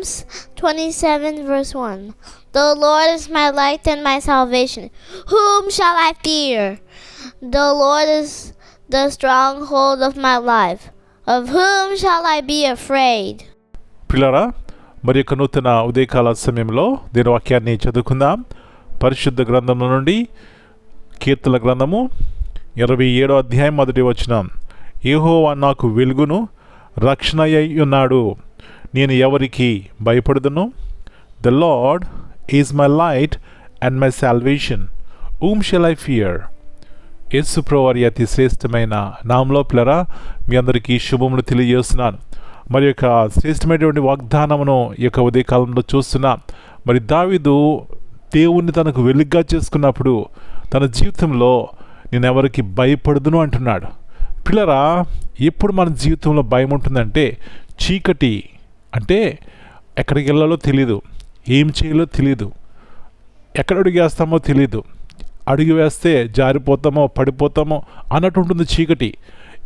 Psalms 27 verse 1. The Lord is my light and my salvation. Whom shall I fear? The Lord is the stronghold of my life. Of whom shall I be afraid? పిల్లరా, మరి యొక్క నూతన ఉదయకాల సమయంలో దీని వాక్యాన్ని చదువుకుందాం. పరిశుద్ధ గ్రంథంలో నుండి కీర్తన గ్రంథము 27వ అధ్యాయం 1వ వచనం. యెహోవా నాకు వెలుగును రక్షణ అయి ఉన్నాడు, నేను ఎవరికి భయపడుదును? The Lord is my light and my salvation, whom shall I fear? Yesu ప్రభువారి అతి శ్రేష్టమైన నామంలో పిల్లరా మీ అందరికీ శుభములు తెలియజేస్తున్నాను. మరి యొక్క శ్రేష్టమైనటువంటి వాగ్దానమును ఈ యొక్క ఉదయకాలంలో చూస్తున్నాం. మరి దావీదు దేవుణ్ణి తనకు వెలుగ్గా చేసుకున్నప్పుడు తన జీవితంలో నేను ఎవరికి భయపడుదును అంటున్నాడు. పిల్లరా, ఎప్పుడు మన జీవితంలో భయం ఉంటుందంటే చీకటి అంటే ఎక్కడికి వెళ్ళాలో తెలీదు, ఏం చేయాలో తెలీదు, ఎక్కడ అడుగేస్తామో తెలీదు, అడుగు వేస్తే జారిపోతామో పడిపోతామో అన్నట్టు ఉంటుంది చీకటి.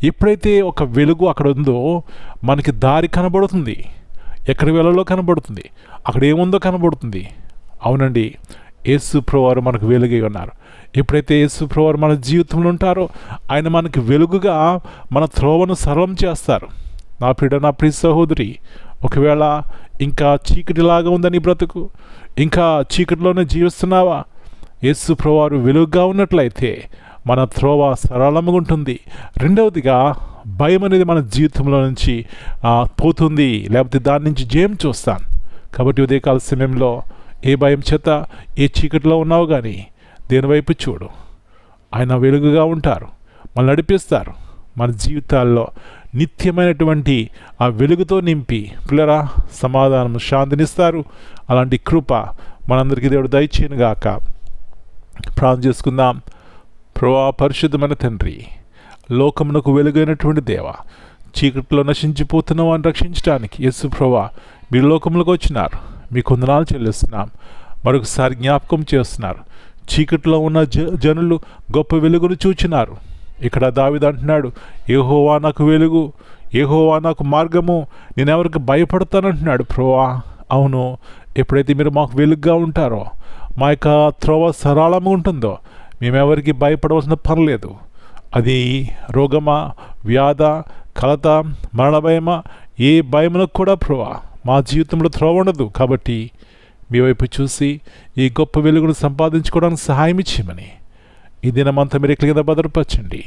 ఎప్పుడైతే ఒక వెలుగు అక్కడ ఉందో మనకి దారి కనబడుతుంది, ఎక్కడికి వెళ్ళాలో కనబడుతుంది, అక్కడ ఏముందో కనబడుతుంది. అవునండి, యేసు ప్రభువారు మనకు వెలుగై ఉన్నారు. ఎప్పుడైతే యేసు ప్రభువారు మన జీవితంలో ఉంటారో ఆయన మనకి వెలుగుగా మన త్రోవను సరళం చేస్తారు. నా ప్రియ సహోదరి, ఒకవేళ ఇంకా చీకటిలాగా ఉందని బ్రతుకు, ఇంకా చీకటిలోనే జీవిస్తున్నావా? యేసు ప్రభువారు వెలుగుగా ఉన్నట్లయితే మన త్రోవ సరళంగా ఉంటుంది. రెండవదిగా భయం అనేది మన జీవితంలో నుంచి పోతుంది, లేకపోతే దాని నుంచి జయం చూస్తాను. కాబట్టి ఉదయకాల సమయంలో ఏ భయం చేత ఏ చీకటిలో ఉన్నావు కానీ దేని వైపు చూడు, ఆయన వెలుగుగా ఉంటారు, మనల్ని నడిపిస్తారు, మన జీవితాల్లో నిత్యమైనటువంటి ఆ వెలుగుతో నింపి పిల్లరా సమాధానం శాంతినిస్తారు. అలాంటి కృప మనందరికీ దేవుడు దయచేయనుగాక. ప్రార్థన చేసుకుందాం. ప్రభువా, పరిశుద్ధమైన తండ్రి, లోకమునకు వెలుగైనటువంటి దేవ, చీకటిలో నశించిపోతున్న వారిని రక్షించడానికి యేసు ప్రభువా మీరు లోకములకు వచ్చినారు. మీకు వందనాలు చెల్లిస్తున్నాం. మరొకసారి జ్ఞాపకం చేస్తున్నారు. చీకటిలో ఉన్న జనులు గొప్ప వెలుగును చూచినారు. ఇక్కడ దావీదు అంటున్నాడు, యెహోవా నాకు వెలుగు, యెహోవా నాకు మార్గము, నేను ఎవరికి భయపడతానంటున్నాడు. ప్రభువా, అవును, ఎప్పుడైతే మీరు మాకు వెలుగుగా ఉంటారో, మా యొక్క త్రోవ సరళంగా ఉంటుందో మేమెవరికి భయపడవలసిన పర్లేదు. అది రోగమా, వ్యాధ, కలత, మరణ భయమా, ఏ భయములకు కూడా ప్రభువా మా జీవితంలో త్రోవ ఉండదు. కాబట్టి మీ వైపు చూసి ఈ గొప్ప వెలుగును సంపాదించుకోవడానికి సహాయం ఇచ్చేయమని ఈ దినమంతా మీరు ఎక్కడి కింద భద్రపరచండి.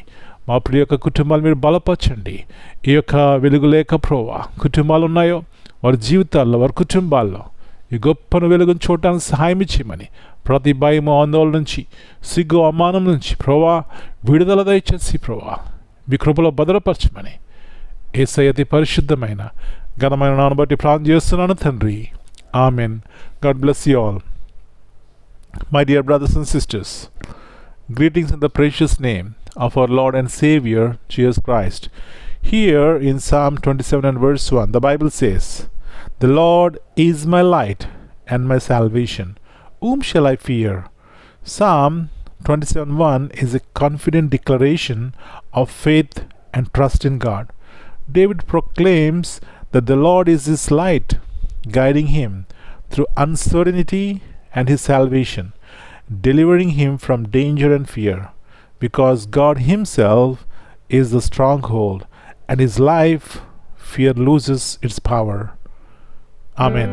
మా ప్రియ యొక్క కుటుంబాలు మీరు బలపరచండి. ఈ యొక్క వెలుగు లేక ప్రభువా కుటుంబాలు ఉన్నాయో వారి జీవితాల్లో, వారి కుటుంబాల్లో ఈ గొప్పను వెలుగును చూడటానికి సహాయం ఇచ్చేయమని, ప్రతి భయము, ఆందోళన నుంచి, సిగ్గు, అవమానం నుంచి ప్రభువా విడుదల దయచేసి ప్రభువా మీ కృపలో భద్రపరచమని యేసయ్య అతి పరిశుద్ధమైన ఘనమైన నామమును బట్టి ప్రార్థన చేస్తున్నాను తండ్రి. Amen. God bless you all. My dear brothers and sisters, greetings in the precious name of our Lord and Savior Jesus Christ. Here in Psalm 27 and verse 1, the Bible says, "The Lord is my light and my salvation. Whom shall I fear?" Psalm 27:1 is a confident declaration of faith and trust in God. David proclaims that the Lord is his light, guiding him through uncertainty, and his salvation, delivering him from danger and fear, because God himself is the stronghold, and his life fear loses its power. Amen.